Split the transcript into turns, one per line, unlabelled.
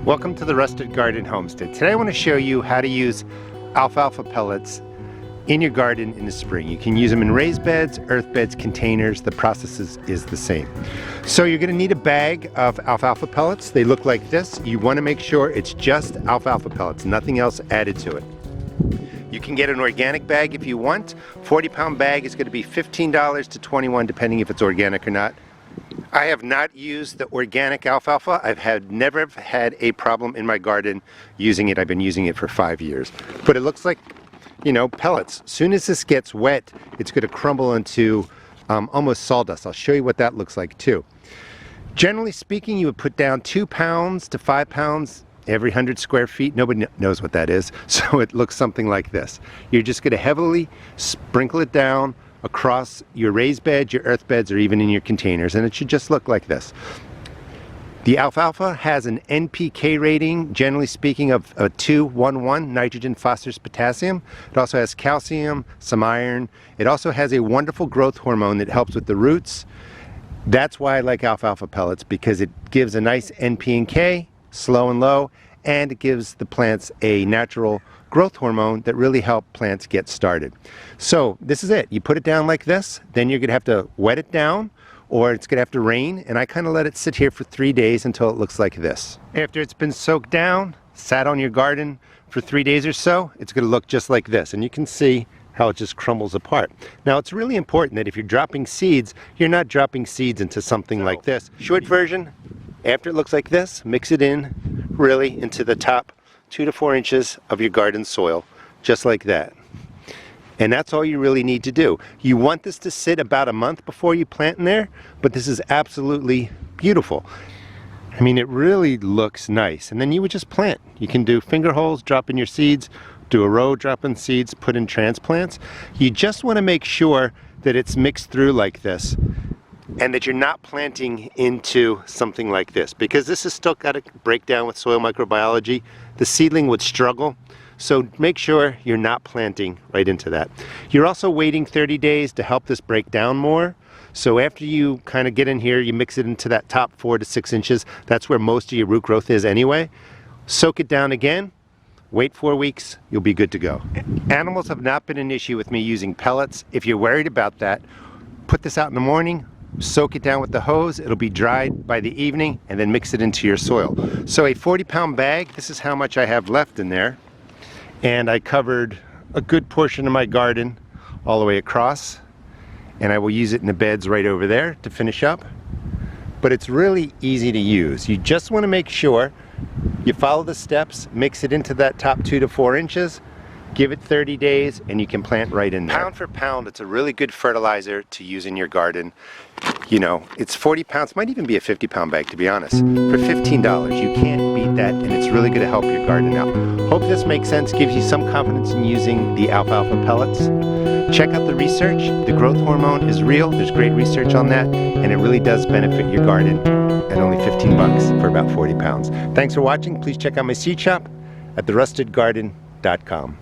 Welcome to the Rusted Garden Homestead. Today I want to show you how to use alfalfa pellets in your garden in the spring. You can use them in raised beds, earth beds, containers. The process is the same. So you're going to need a bag of alfalfa pellets. They look like this. You want to make sure it's just alfalfa pellets, nothing else added to it. You can get an organic bag if you want. 40-pound bag is going to be $15 to $21 depending if it's organic or not. I have not used the organic alfalfa. I've never had a problem in my garden using it. I've been using it for 5 years. But it looks like, you know, pellets. As soon as this gets wet, it's going to crumble into almost sawdust. I'll show you what that looks like too. Generally speaking, you would put down 2 pounds to 5 pounds every 100 square feet. Nobody knows what that is, so it looks something like this. You're just going to heavily sprinkle it down across your raised beds, your earth beds, or even in your containers, and it should just look like this. The alfalfa has an NPK rating, generally speaking, of 2-1-1, nitrogen, phosphorus, potassium. It also has calcium, some iron. It also has a wonderful growth hormone that helps with the roots. That's why I like alfalfa pellets, because it gives a nice NP and K, slow and low, and it gives the plants a natural growth hormone that really help plants get started. So this is it. You put it down like this, then you're going to have to wet it down, or it's going to have to rain, and I kind of let it sit here for 3 days until it looks like this. After it's been soaked down, sat on your garden for 3 days or so, it's going to look just like this, and you can see how it just crumbles apart. Now it's really important that if you're dropping seeds, you're not dropping seeds into something like this. Short version, after it looks like this, mix it in really into the top 2 to 4 inches of your garden soil, just like that. And that's all you really need to do. You want this to sit about a month before you plant in there, but this is absolutely beautiful. I mean, it really looks nice. And then you would just plant. You can do finger holes, drop in your seeds, do a row, drop in seeds, put in transplants. You just want to make sure that it's mixed through like this, and that you're not planting into something like this, because this has still got to break down with soil microbiology. The seedling would struggle, so make sure you're not planting right into that. You're also waiting 30 days to help this break down more. So after you kind of get in here, you mix it into that top 4 to 6 inches. That's where most of your root growth is anyway. Soak it down again. Wait 4 weeks, you'll be good to go. Animals have not been an issue with me using pellets. If you're worried about that, put this out in the morning, soak it down with the hose. It'll be dried by the evening, and then mix it into your soil. So a 40-pound bag, this is how much I have left in there. And I covered a good portion of my garden all the way across, and I will use it in the beds right over there to finish up. But it's really easy to use. You just want to make sure you follow the steps, mix it into that top 2 to 4 inches, give it 30 days, and you can plant right in there. Pound for pound, it's a really good fertilizer to use in your garden. You know, it's 40 pounds, might even be a 50-pound bag, to be honest. For $15, you can't beat that, and it's really going to help your garden out. Hope this makes sense, gives you some confidence in using the alfalfa pellets. Check out the research. The growth hormone is real. There's great research on that, and it really does benefit your garden at only 15 bucks for about 40 pounds. Thanks for watching. Please check out my seed shop at therustedgarden.com.